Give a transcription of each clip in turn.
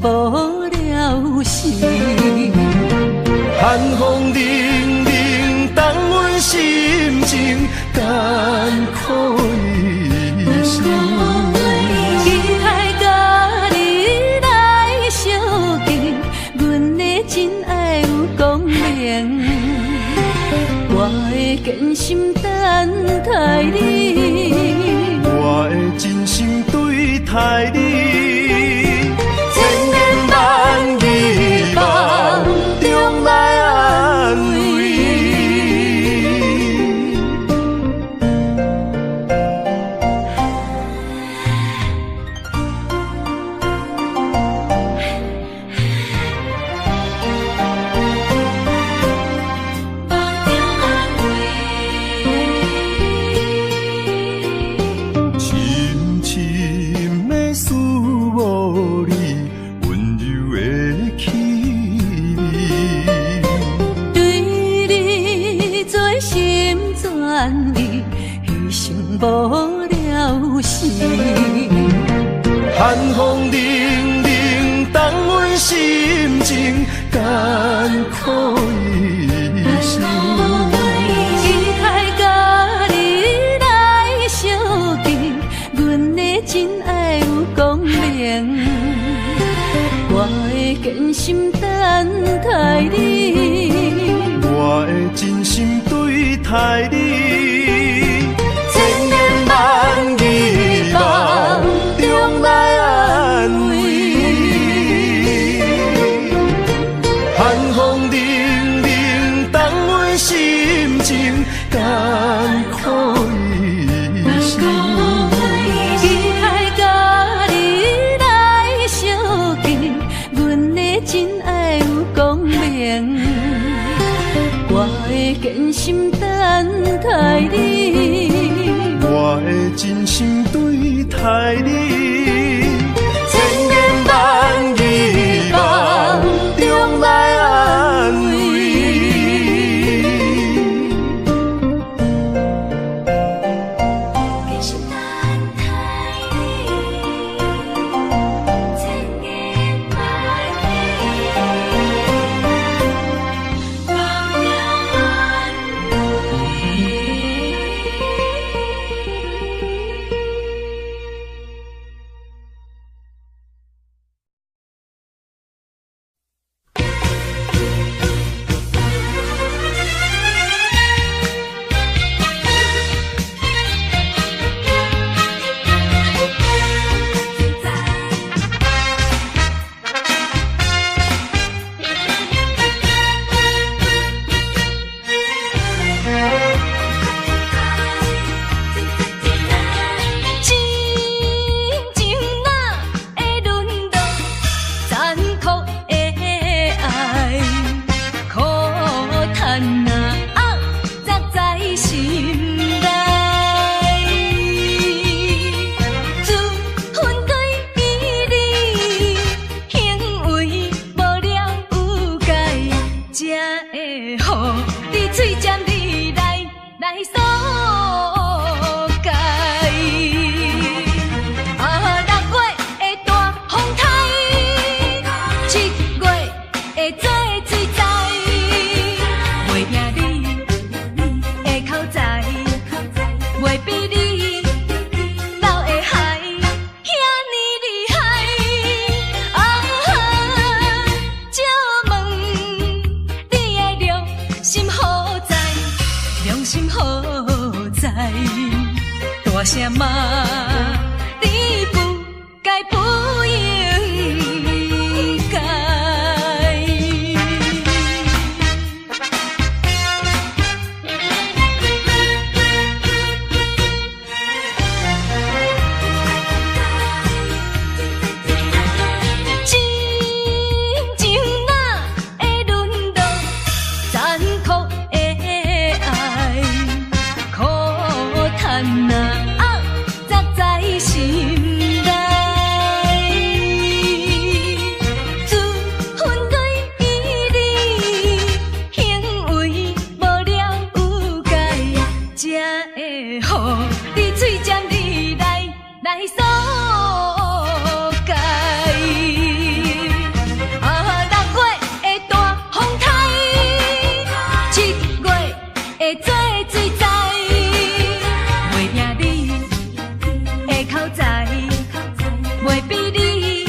无了时，寒风凛凛，冻阮心情艰苦一生。期待甲你来相见，阮的真爱有光明，我会坚心等待你，我会真心对待你。无了时，寒风凛凛，冻阮心情艰苦一生。期待甲你来相见，阮的真爱有光明，我会坚心等待你，我会真心对待你。艰苦一生，期待甲你来相见，阮的真爱有光明，我会坚心等待你，我会真心对待你。千言万语梦中来安慰。袂比你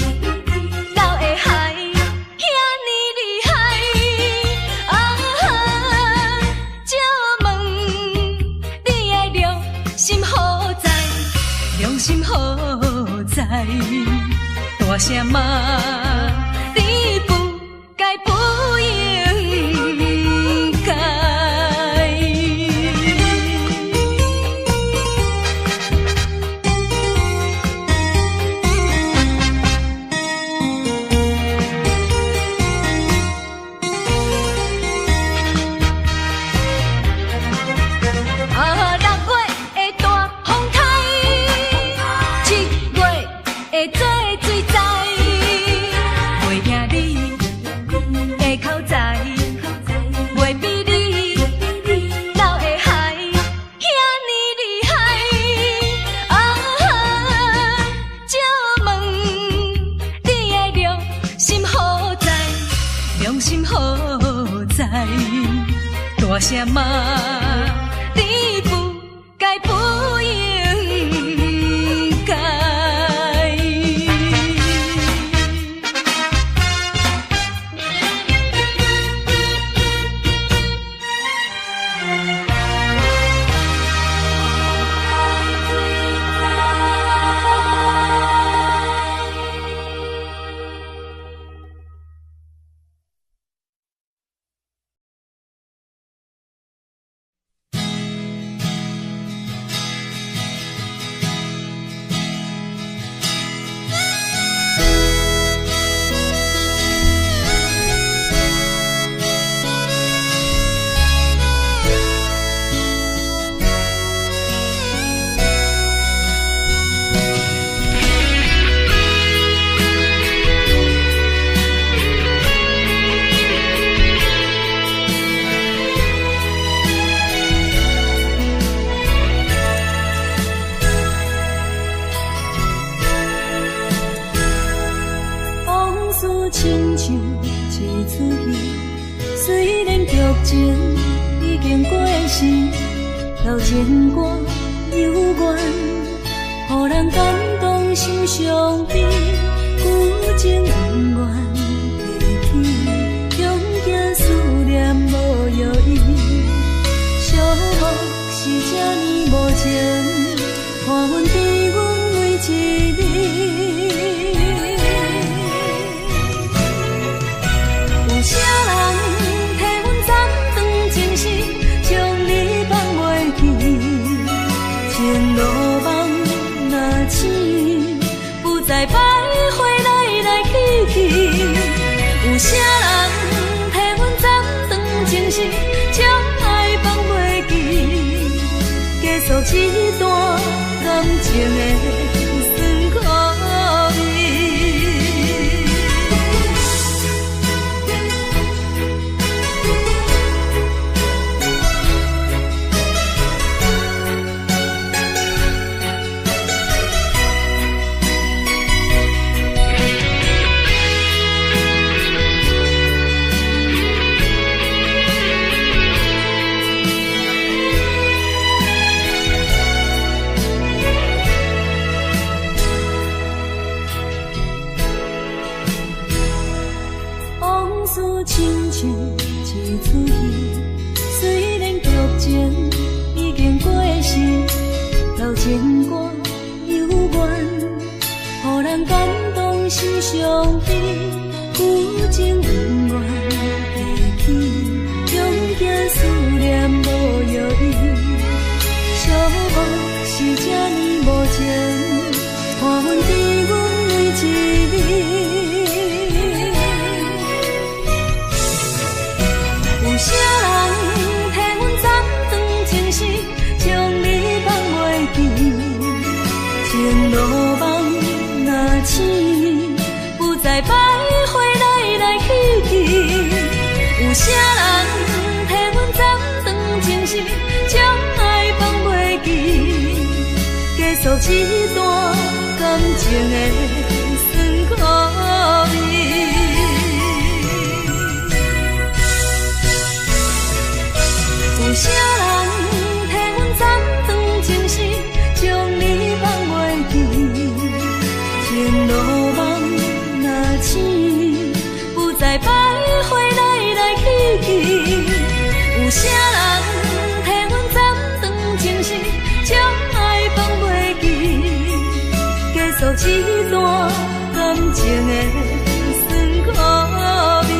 老的海遐尼厉害。借问你的良心何在？良心何在？大声骂你不该不应该。大声骂你不该不应该。亲像一出戏，虽然剧情已经过时，老情歌犹原，予人感动心伤悲，旧情永远提起，强行思念无药医，寂寞是这呢无情，看阮伫阮为一日。有啥人替阮斩断情丝，将你放袂记？情路梦若醒，不再徘徊来来去去。有啥人替阮斩断情丝，将爱放袂记？结束一段感情的酸苦味。亲像一出戏，虽然剧情已经过时，老情歌犹原，予人感动心伤悲，旧情永远提起，强行思念无药医，寂寞是这呢无情，看阮伫阮为一日。有啥人替阮斩断情丝，将你放袂记？情路梦若醒，不再徘徊来来去去。有啥人替阮斩断情丝，将爱放袂记？结束一段感情的酸苦味。有啥人替阮斩断情丝，将你放袂记？情路网若醒，不再徘徊来来去去。有啥人替阮斩断情丝，将爱放袂记，结束这段感情的酸苦味。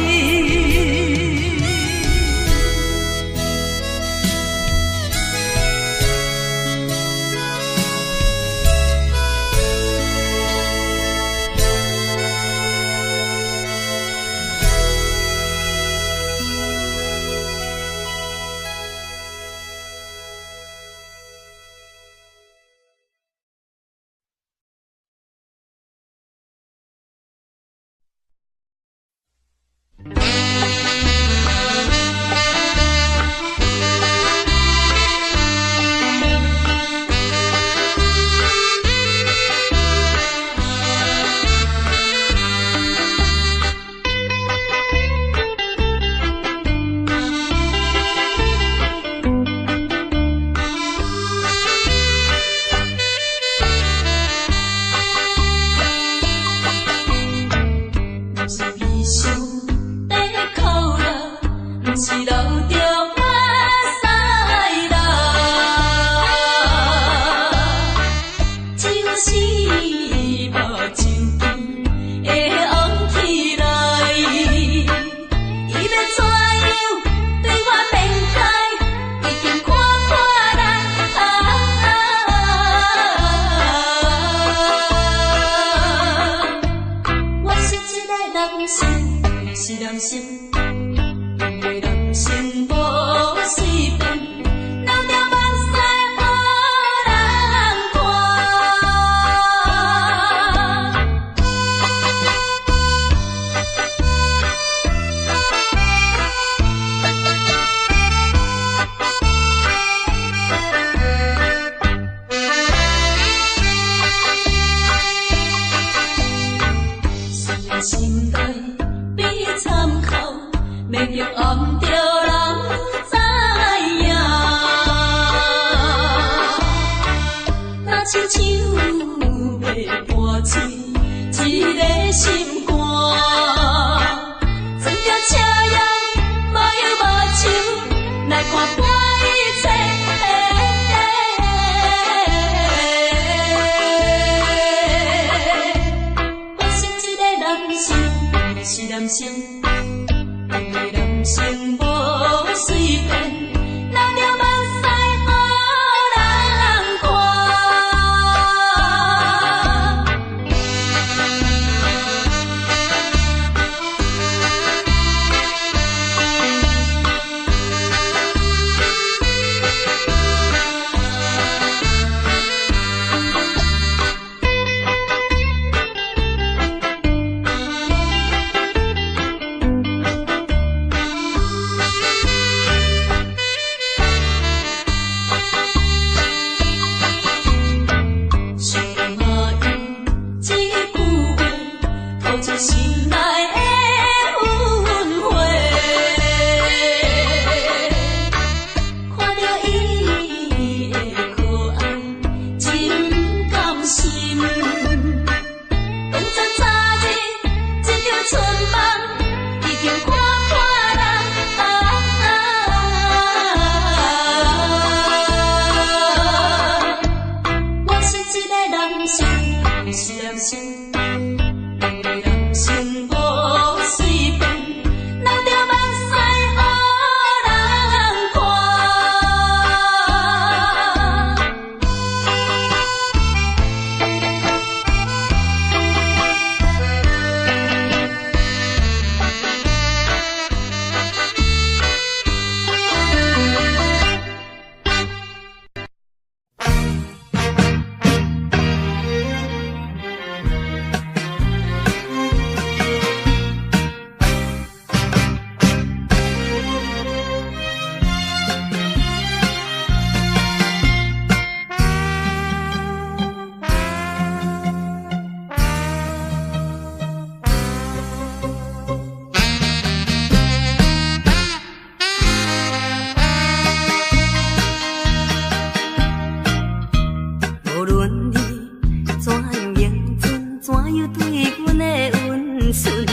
有对阮的温顺，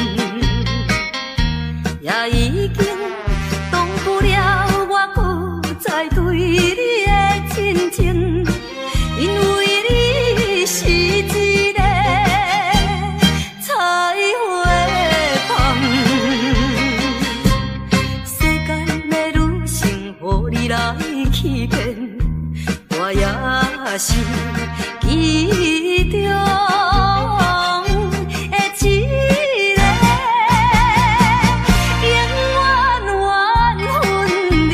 也已经挡不了我搁再对你的深情，因为你是一个彩花香。世间的女性，予你来欺骗，我也是其中的一个，永远缘分里。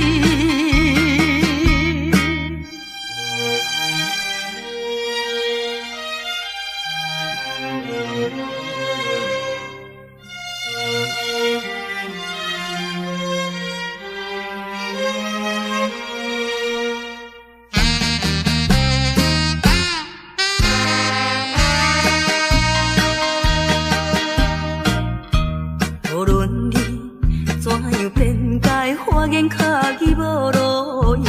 无论你怎样辩解，花言巧语无路用，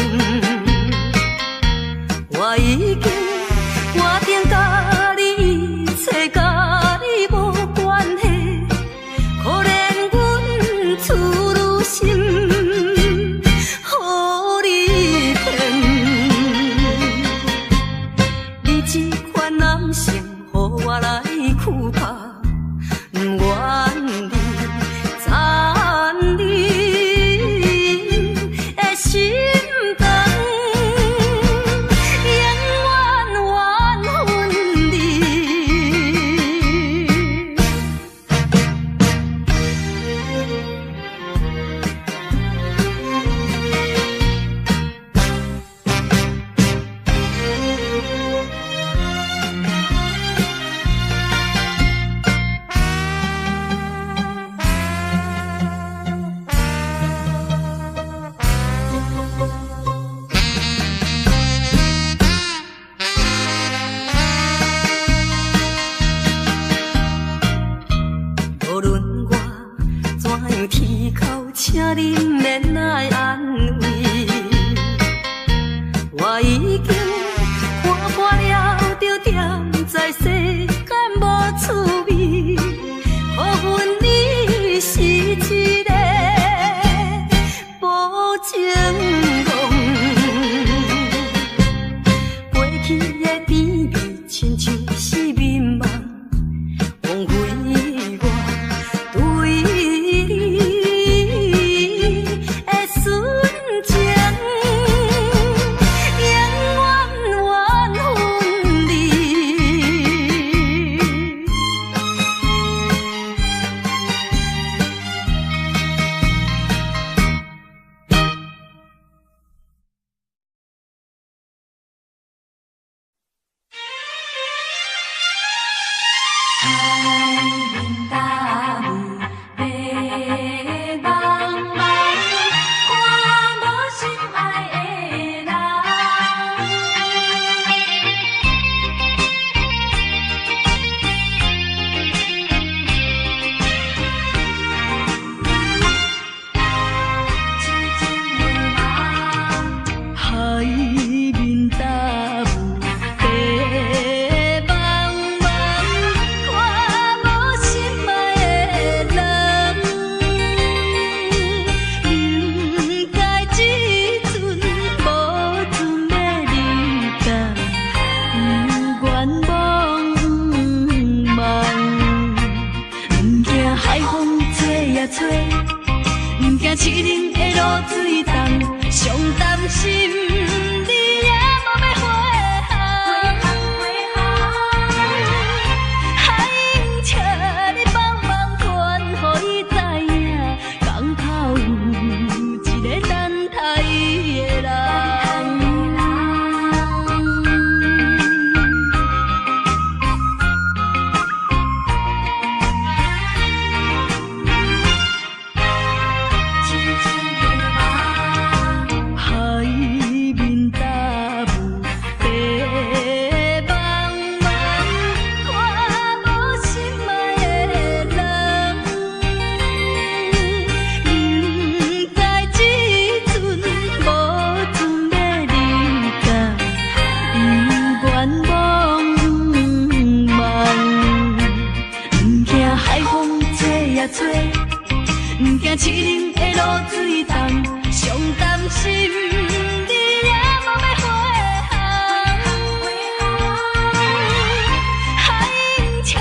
我已经决定甲你一切甲你无关系，可怜阮处女心，予你骗。你这款男性，予我来躯拍，不愿你残忍的心肠，永远缘分里。无论我怎样啼哭，请你免来安慰。我已经看破了，就踮在世间无趣味。可阮你是一个无情梦，过去的甜蜜亲像是眠梦，枉费我对你的纯情，永远缘分里。海面大雾，白茫茫，看无心爱的人。海面大雾，白茫茫，看无心爱的人。应该这阵无准要离家，不愿望不梦，不惊海风吹呀吹，不惊痴人的落水重，上担心你也无要回航。海英请你帮忙劝，予伊知影，港口有一个等待伊的人。海面找，毋惊凄冷的露水重，上担心你也无要回航。海英笑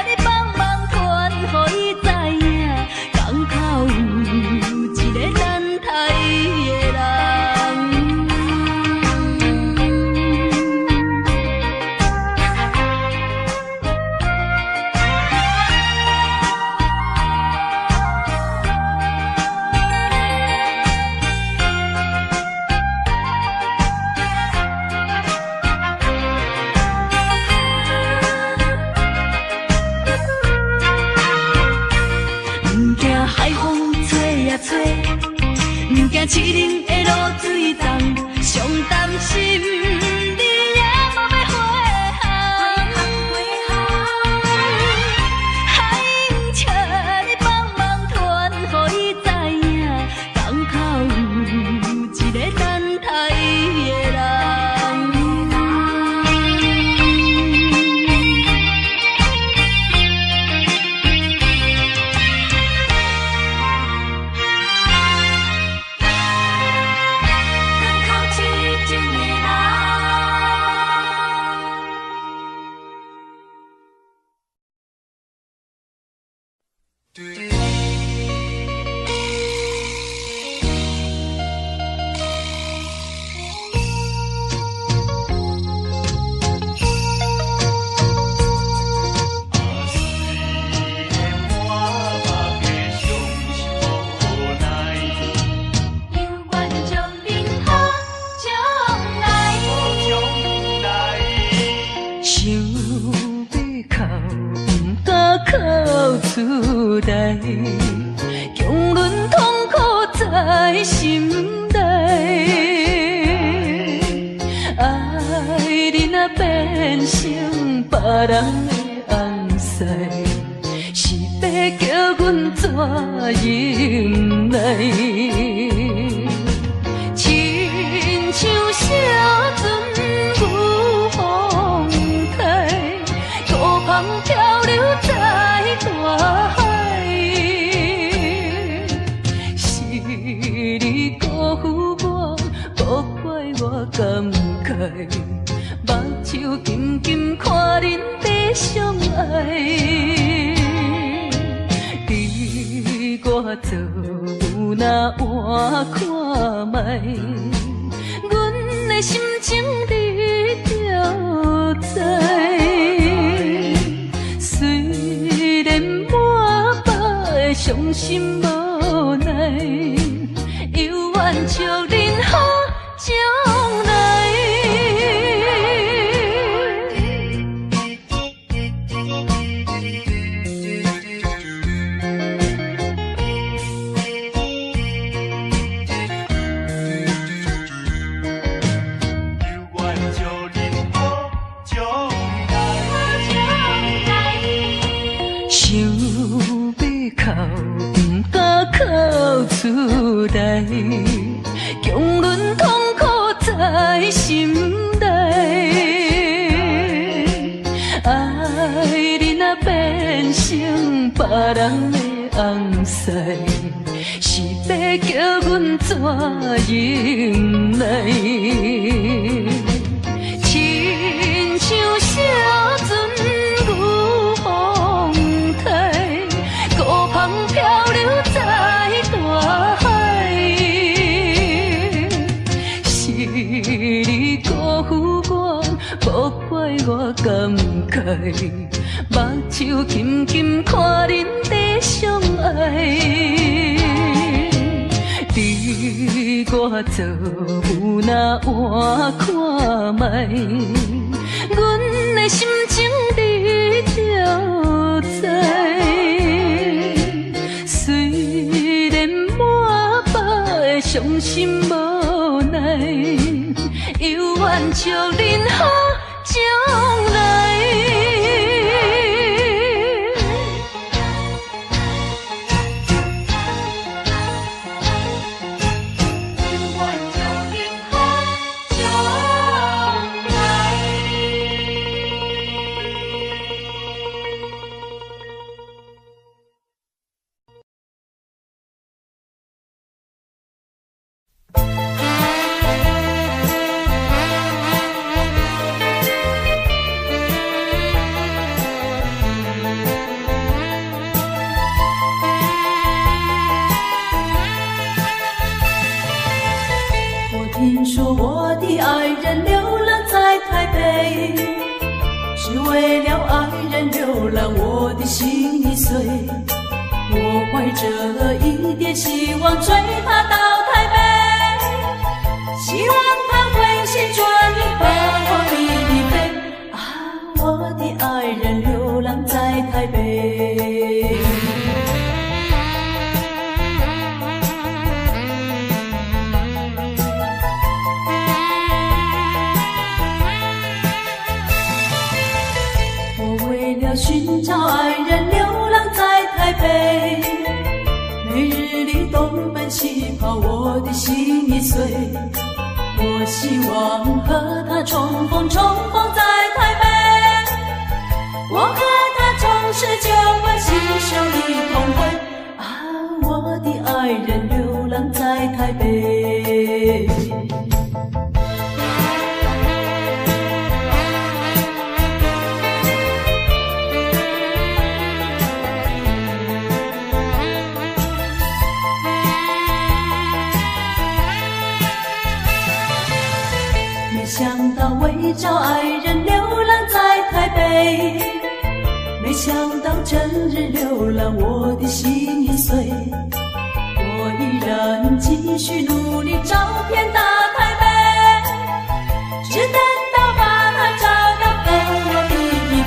你帮忙传，予伊知影，港口有一个等待伊的人。毋惊凄冷的露水重，上担心你也无要回航。海英笑你帮忙传，予伊知影，港口有一个等待伊的人。强忍痛苦在心内，爱你若变成别人的红婿，是要叫阮怎忍耐？亲像小船有风台，孤帆漂流在大海。你辜负我，无怪我感慨，目睭紧紧看恁在相爱。你我做有哪换看卖，阮的心情你就知。虽然满腹的伤心无奈，犹原祝恁好将来。想要哭，不敢哭出来，强忍痛苦在心内。爱你若变成别人的红婿，是要叫阮怎忍耐？亲像小船有风台，孤帆漂流在大海。是你辜负我，无怪我感慨，目睭紧紧看恁在相爱。你我做有哪换看卖，阮的心情你就知。虽然满腹的伤心无奈，犹原祝恁好将来。人流浪在台北，只为了爱人流浪我的心已碎。我怀着一点希望追他到台北，希望他回心转意把我离飞。啊，我的爱人流浪在台北。我为了寻找爱人流浪在台北，每日里东奔西跑，我的心已碎。我希望和他重逢在台北，我和他从此就会携手一同回。啊，我的爱人流浪在台北。没想到为找爱人流浪在台北，没想到整日流浪我的心已碎。我依然继续努力找遍大台北，只等到把他找到和我离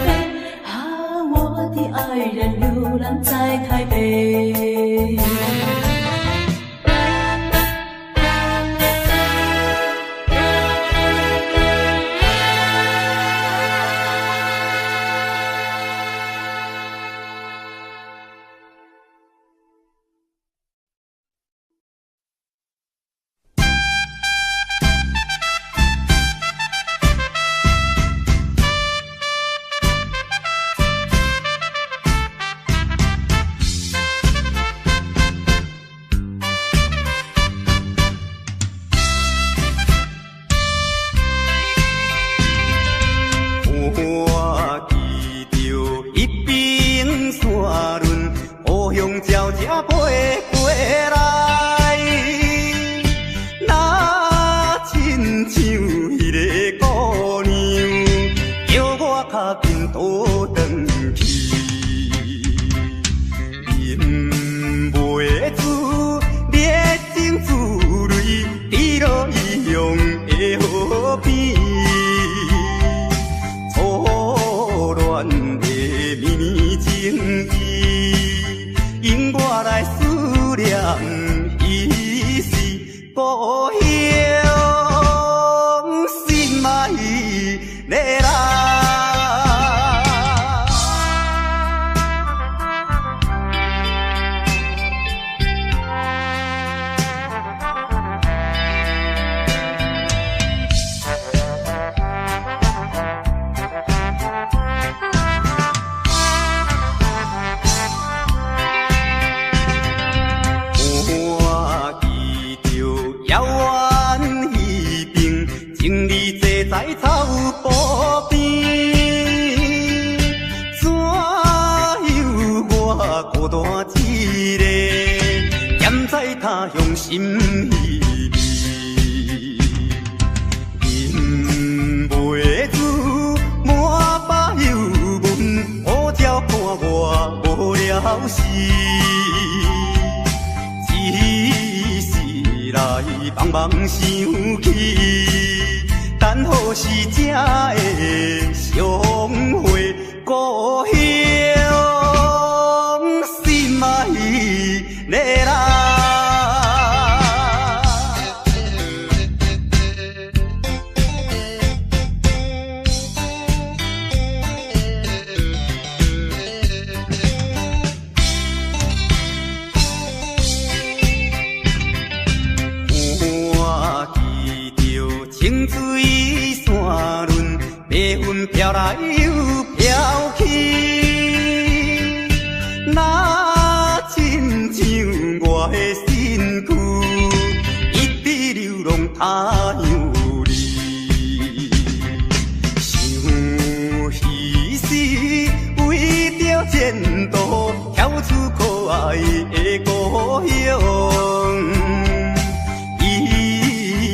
飞。啊，我的爱人流浪在台北。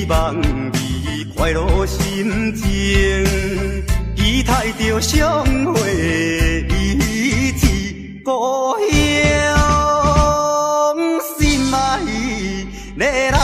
望你快乐时着相会一次故乡，心嘛依咧来。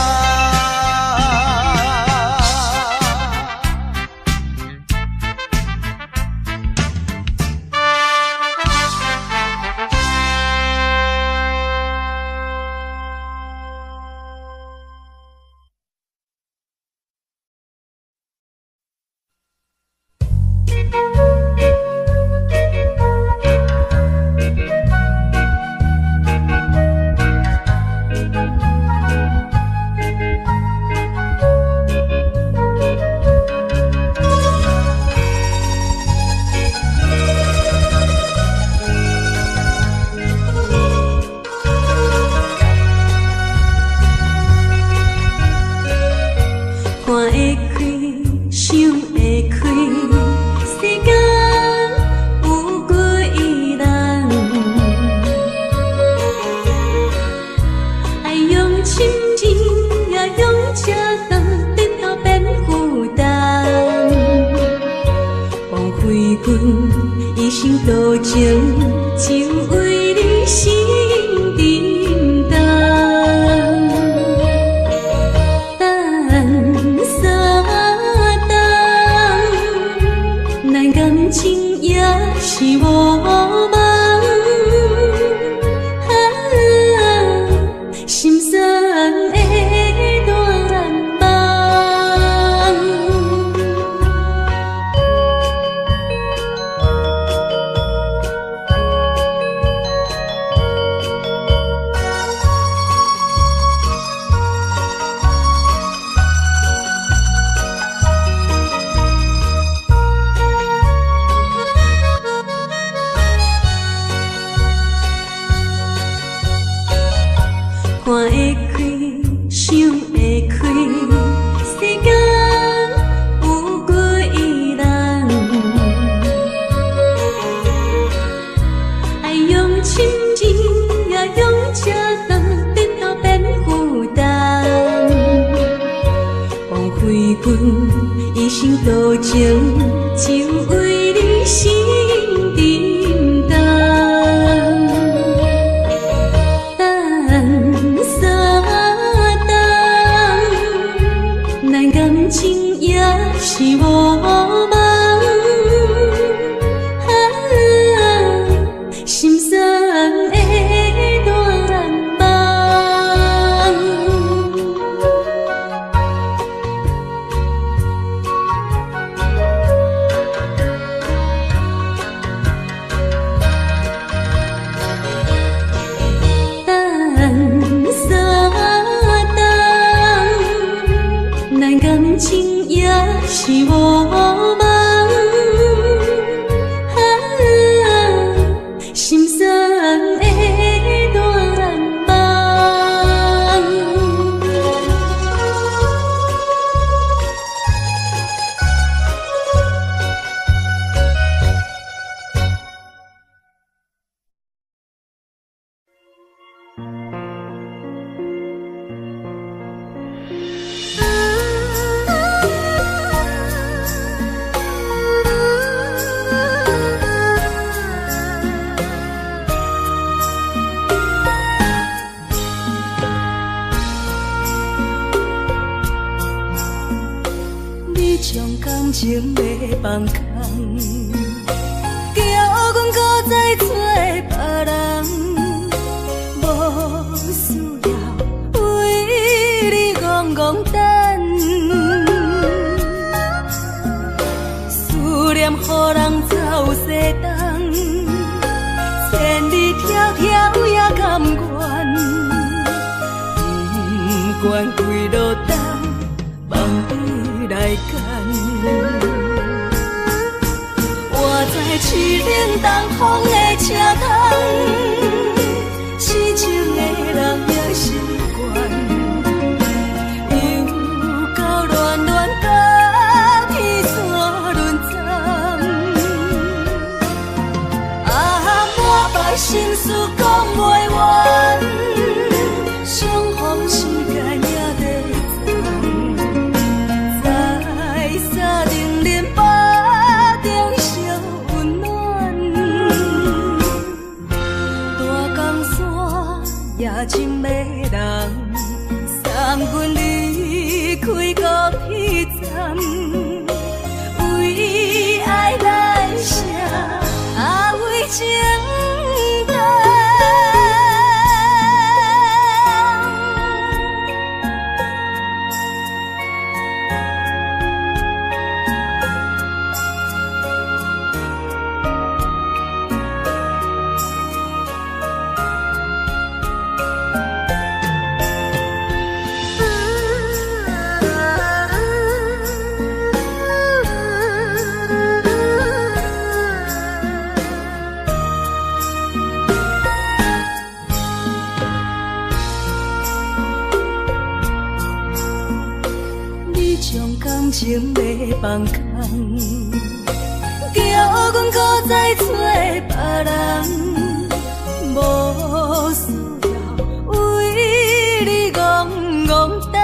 心事讲袂完，相逢时间也在在沙定林巴中相真迷人，送阮离开高铁站，为爱来写为情长。感情要放空，叫阮搁再找别人，无需要为你戆戆等。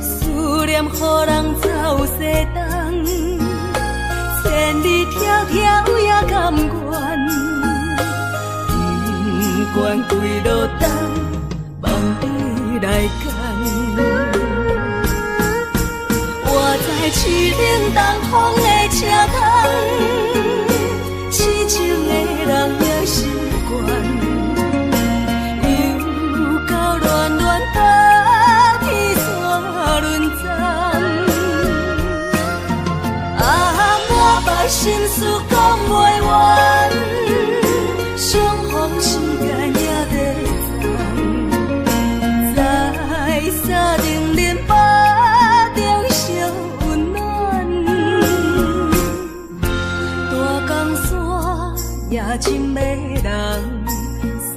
思念予人走西东，千里迢迢也甘愿，不管几落冬，望你来干。我在去冷东风的车窗，痴情的人也习惯，又到乱乱搭起山轮站。满腹心事讲袂完，相逢时间也在沙定连巴中烧温暖，大江山也真迷人，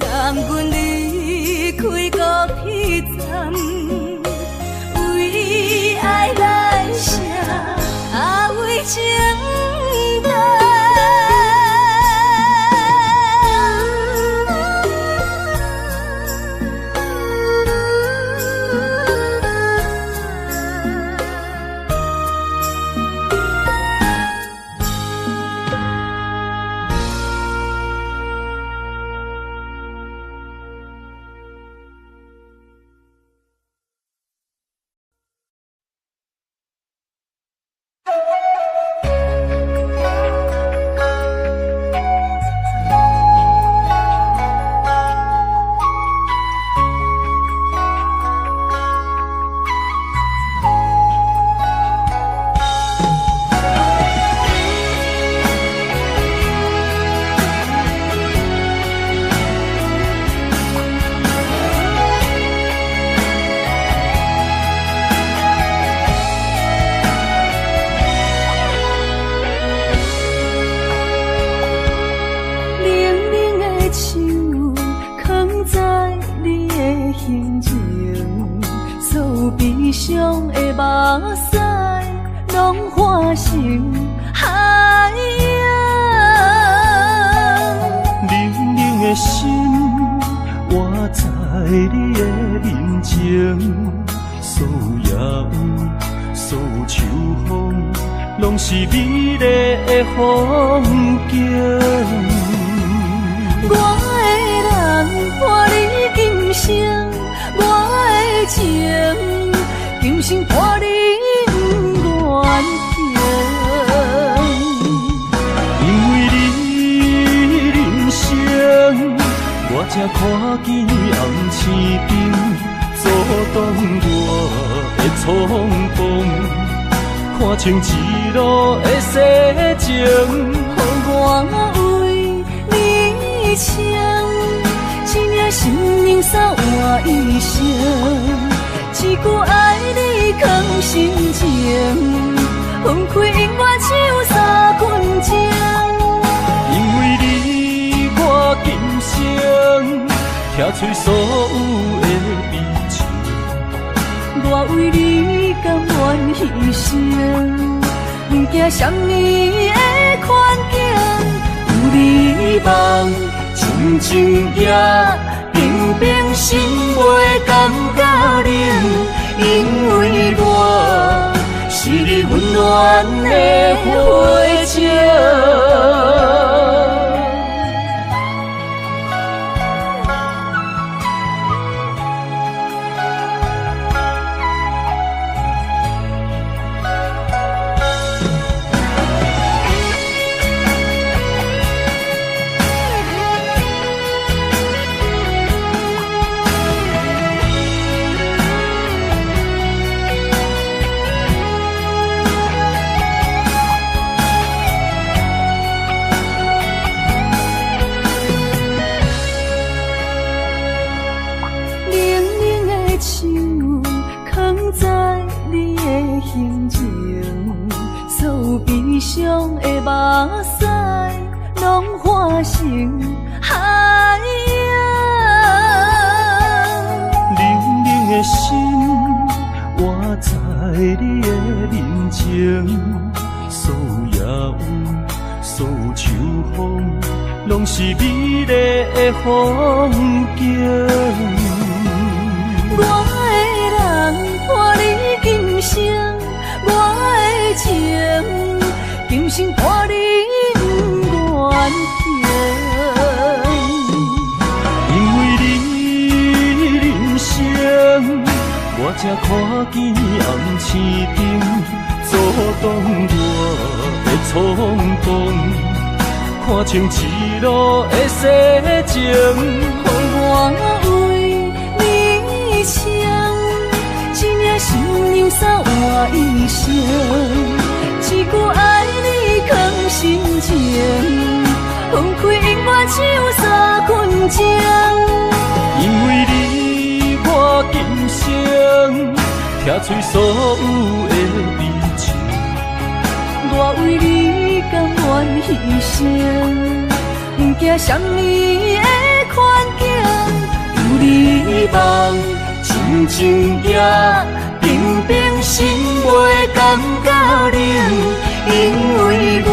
送阮离开高铁站，为爱来写为情长。伤的目屎拢化成海洋，冷冷的心活在你的面前，所有所有秋风，拢是美丽的风景。我的人伴你今生，我的情今生伴你愿行。因为你人生，我才看见红青灯阻挡我的冲动，看清一路的世情，予我为你唱，一领心灵扫换一生，一句爱你藏心情，分开永远只有三分钟。因为你我今生听出所有的悲情，我为你甘愿牺牲，不惊什么的困境，有你梦真情也平平心袂感觉冷，因为我是你温暖的花情。目屎拢化成海洋。冷冷的心，活在你的面前，所有野有，所有秋风，拢是美丽的风景。我的人伴你今生，我的情今生伴你愿行。因为你人生，我才看见暗星顶阻挡我的冲动，看清一路的世情。我为你唱，一领新娘衫换一生，一句爱你藏心情，放开音乐唱三分钟。因为你，我今生听出所有的悲情。我为你甘愿牺牲，不惊什么的困境。有你梦，真情也平平心袂感觉冷，因为我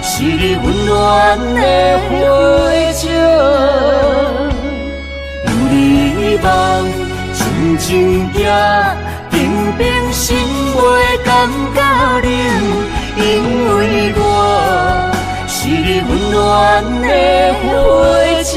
是你温暖的火种。有你梦，真情也平平心袂感觉冷，因为我是你温暖的火种。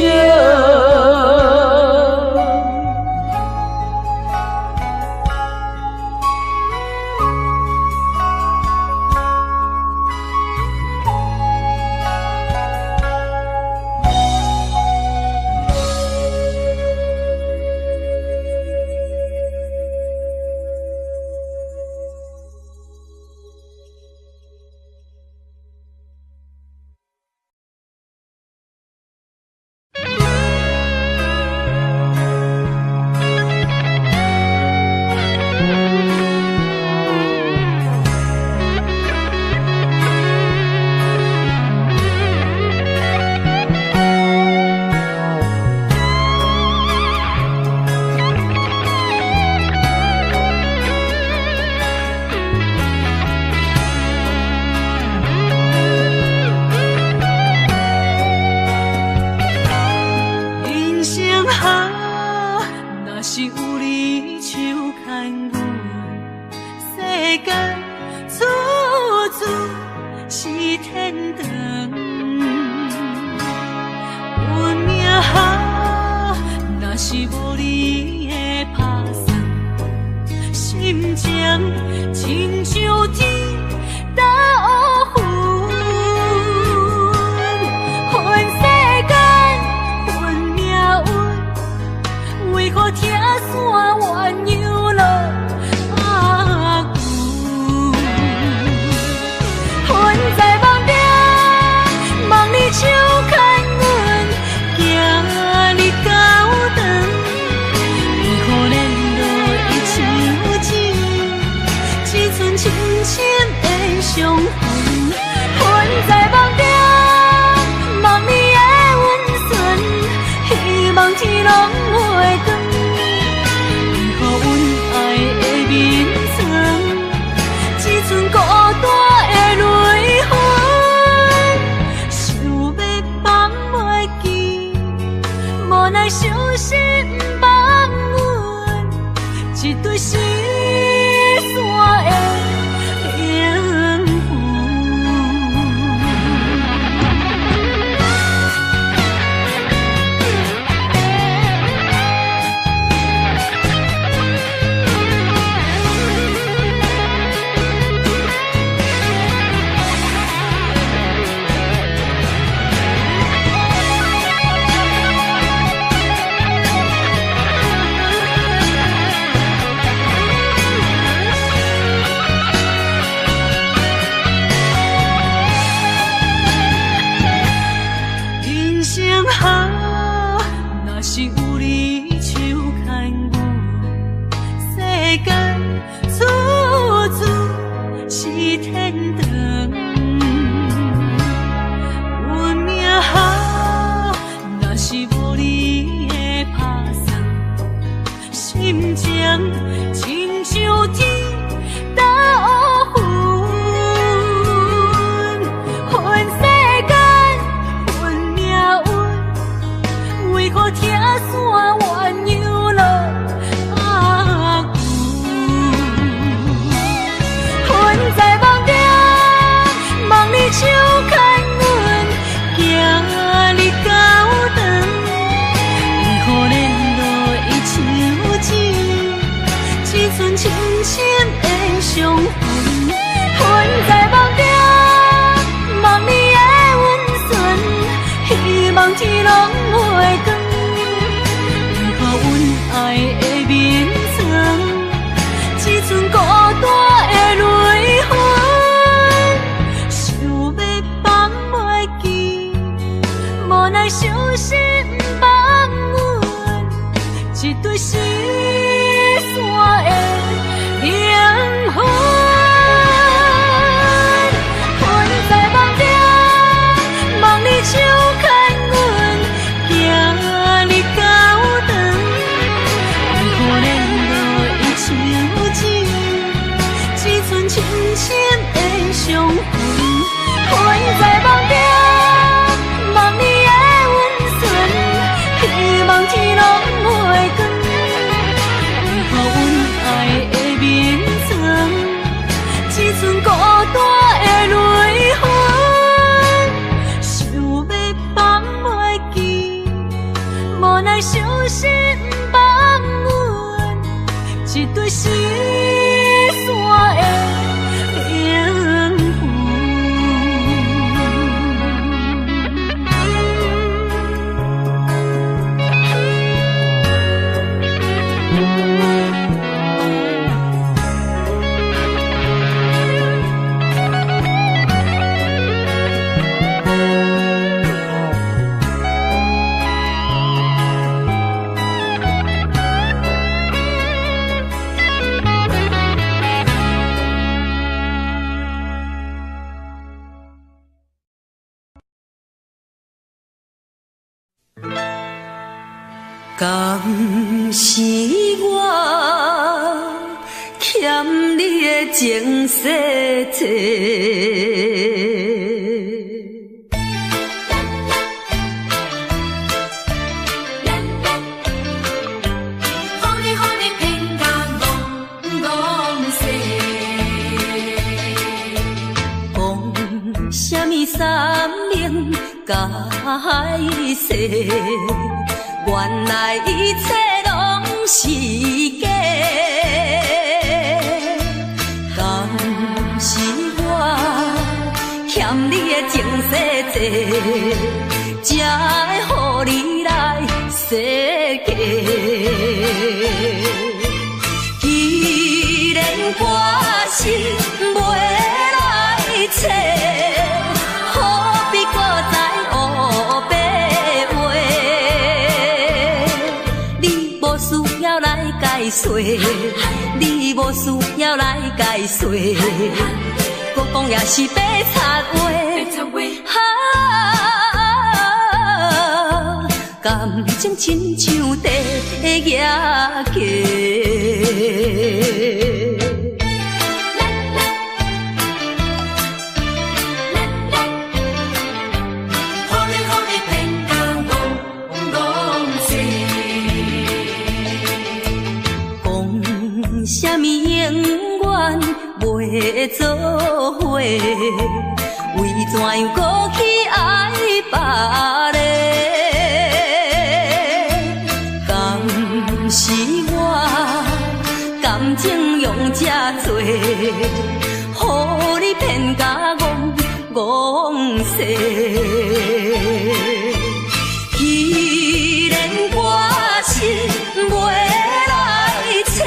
望天拢袂光，为何阮爱的眠床，只剩孤单的泪痕，想要放袂记，无奈伤心放阮一对失散的灵魂。手牵阮，行日到长，为何联络已像钱，只剩深深的伤痕。困在梦中，梦你的温存，希望天拢袂光。为何阮爱的眠床，只剩孤单的泪痕？无奈伤心放阮一对失散的灵魂。敢是我欠你的情世多，予你偏甲戆说，讲啥物三明解释？原来一切拢是假，敢是我欠你的情世多，才会予你来世界。既然我是袂来找，何必搁再黑白？你无需要来解说，搁讲也是白插话。感情亲像地野鸡。啥物永远袂做伙？为怎样搁去爱别个？敢是我感情用这多，予你骗甲戆世？既然我是袂来找，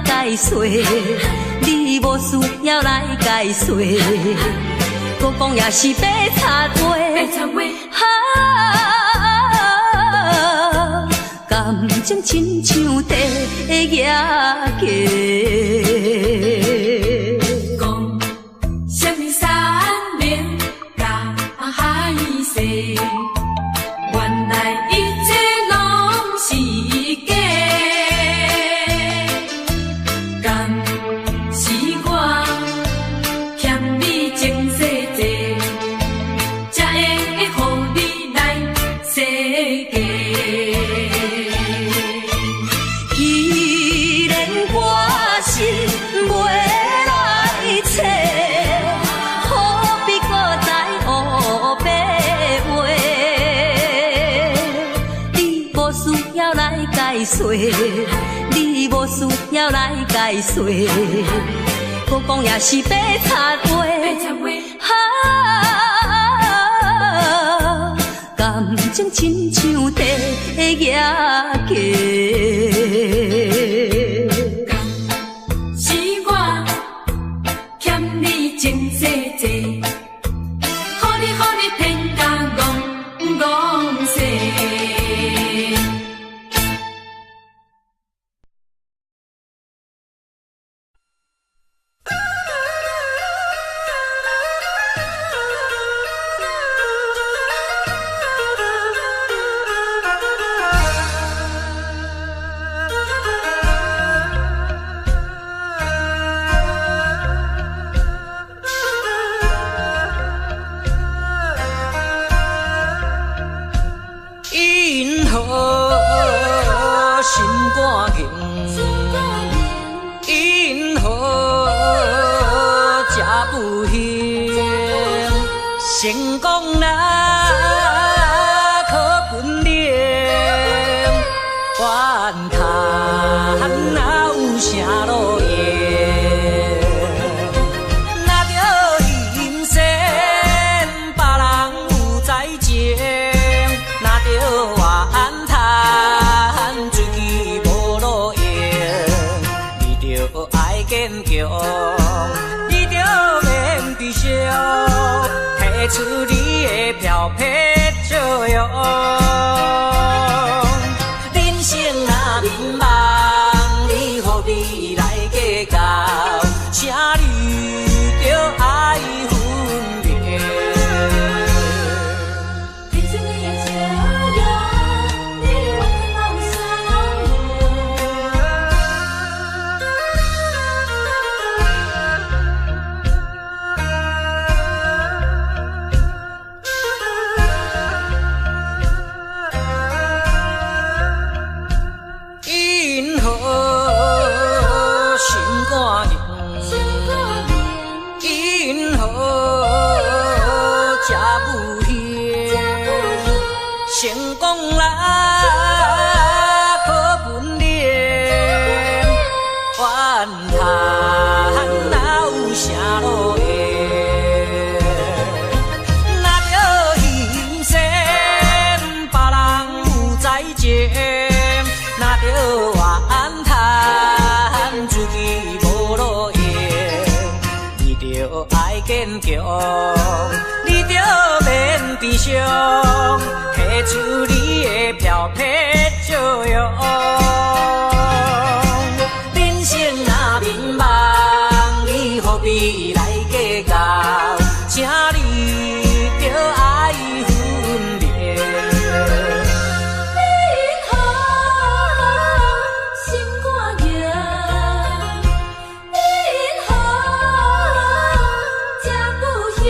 解说，你无需要来解说，搁讲也是白插话。感情亲像地野鸡。讲啥物三明甲海誓，原来一切拢是假。解说，你无需要来解说，我讲也是白插话。感情亲像地野鸡，是我欠你情世世，予你骗甲戆世。成功若可分零，怨叹哪有啥路用？若着阴险，别人有在情；若着怨叹自己无路用。你着爱坚强，你着免悲伤。出你的漂泊笑容，人生若迷茫，你何必来计较？请你着爱分明。你出你的笑容，你我老相成功啦，可分零，怨叹哪有啥路用？若着阴险，别人有在情；若着怨叹自己无路用。你着爱坚强，你着免悲伤。出你的漂泊笑容，人生若迷茫，你何必来计较？请你着爱分明。你好，心肝硬；你好，这不行。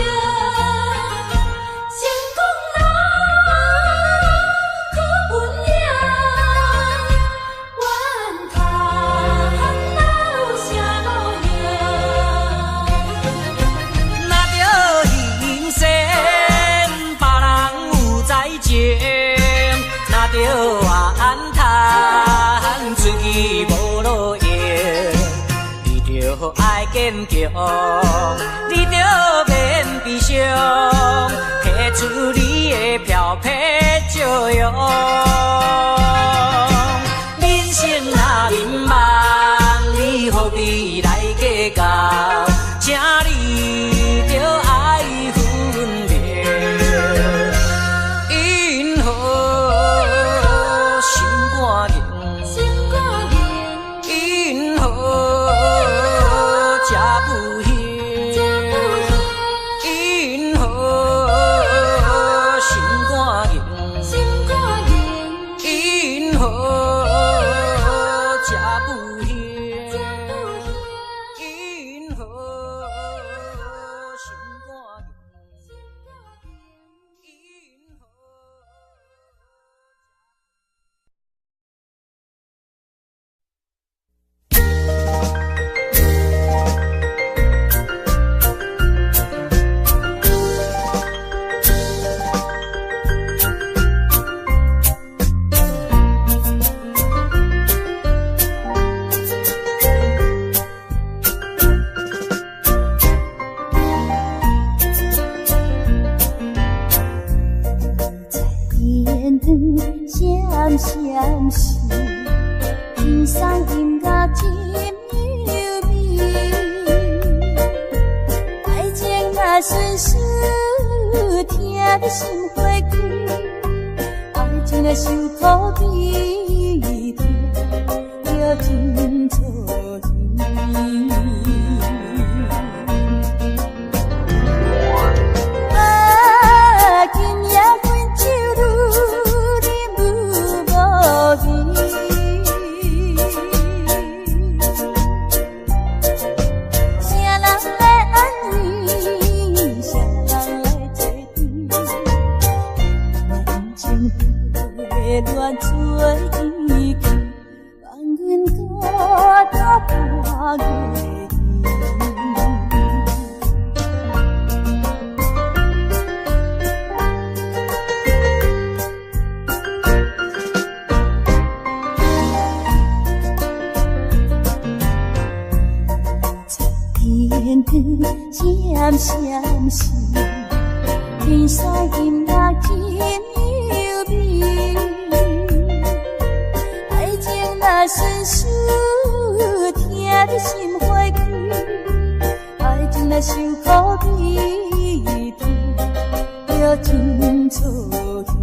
爱坚强，你着免悲伤，提出你的漂泊笑容。人生若迷茫，你何必来计较？请你着爱分明。因何心肝硬？因何？这不行，因何心肝硬？因何这不行？心花开，爱情的受苦悲痛，要真错意。啊，今夜阮手愈啉愈无味。乱做意气，放阮孤单破月天光闪闪时，天山金乐真幽美。爱情若顺遂，听你心花开；爱情若受苦悲痛，要真错意。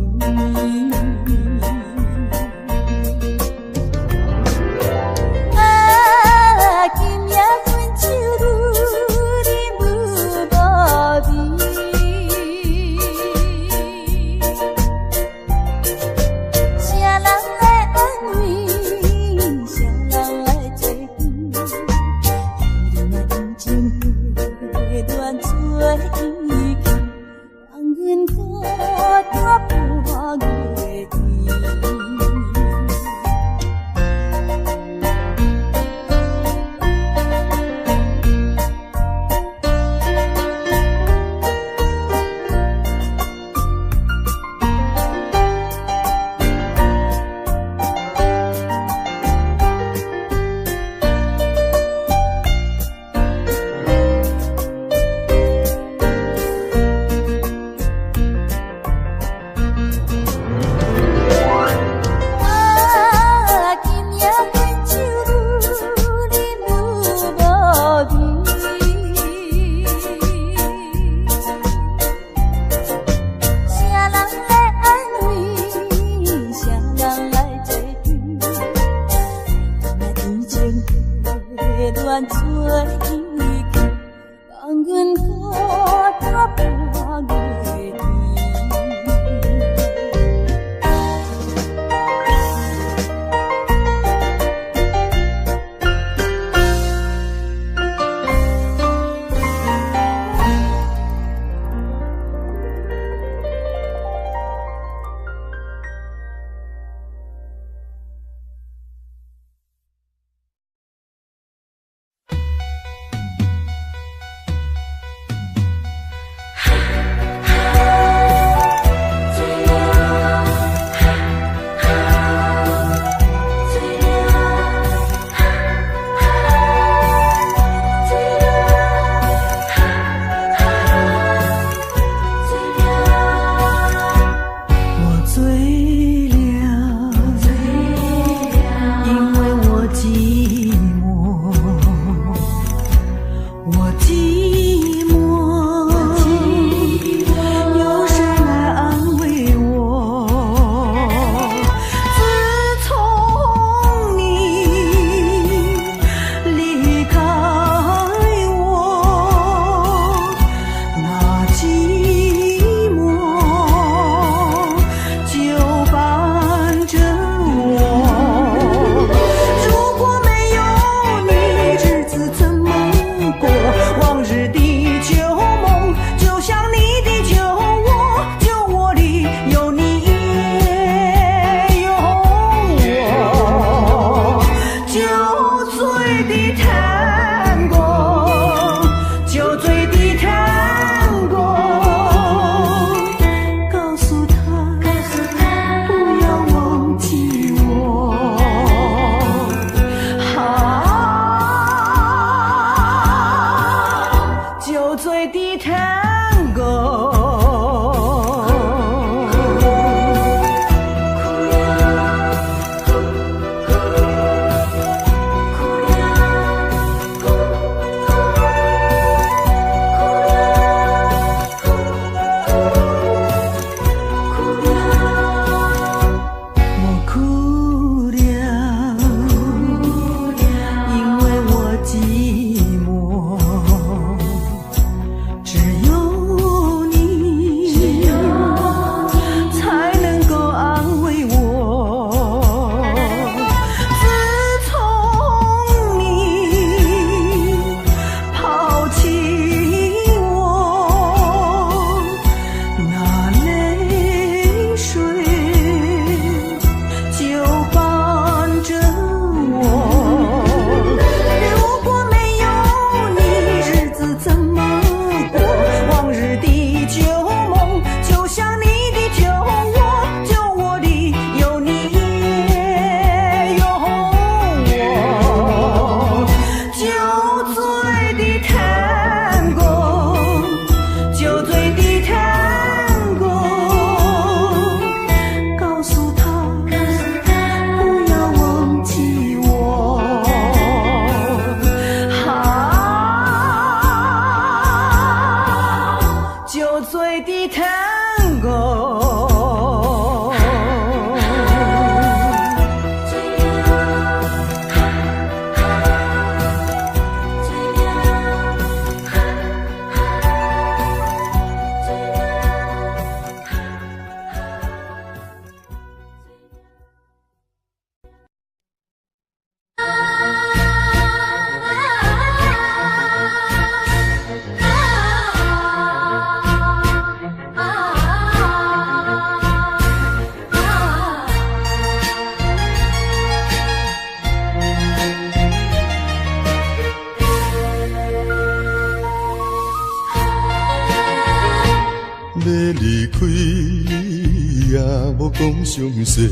无讲详细，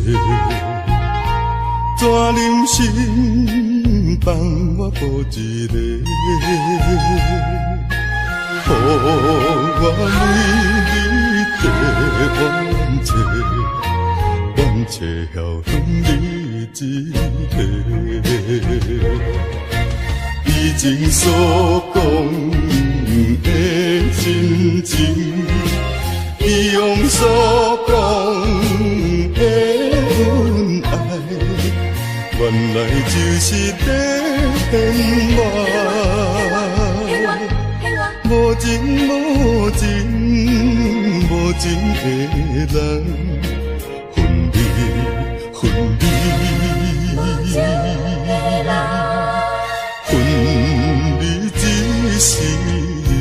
怎忍心放我孤一个？予我为你地冤切，冤切晓恨你一个。以前所讲的真情，以往所讲的恩爱，原来就是在骗我。无情无情无情的人，分离分离，分离一世人。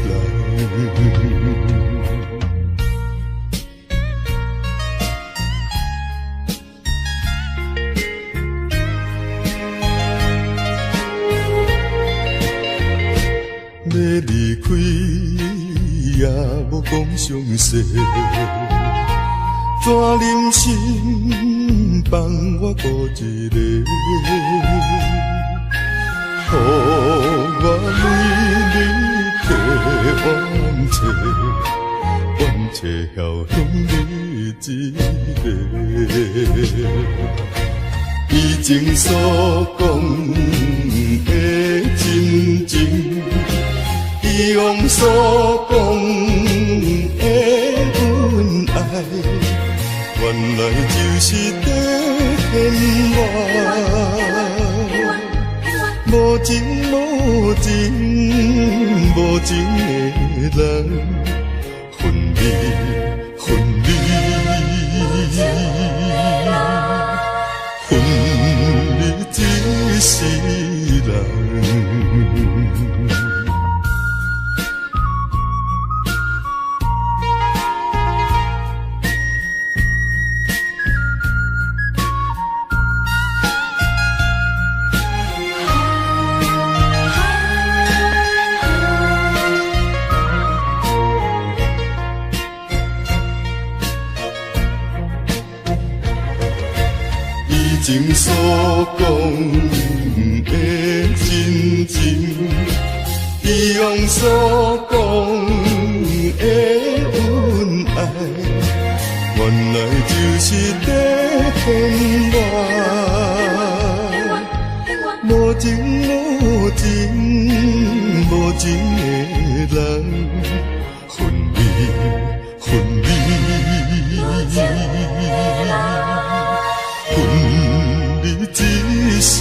要离开也无讲详细，怎忍心放我孤一个？予我为你地冤切，冤切晓恨你一个。以前所讲的真情，以往所讲的恩爱，原来就是在骗我。无情无情无情的人，分离分离，分离一世人。以前所讲的真情，以往所讲的恩爱，原来就是在骗我。无情无情无情的人，分离分离。分离一世。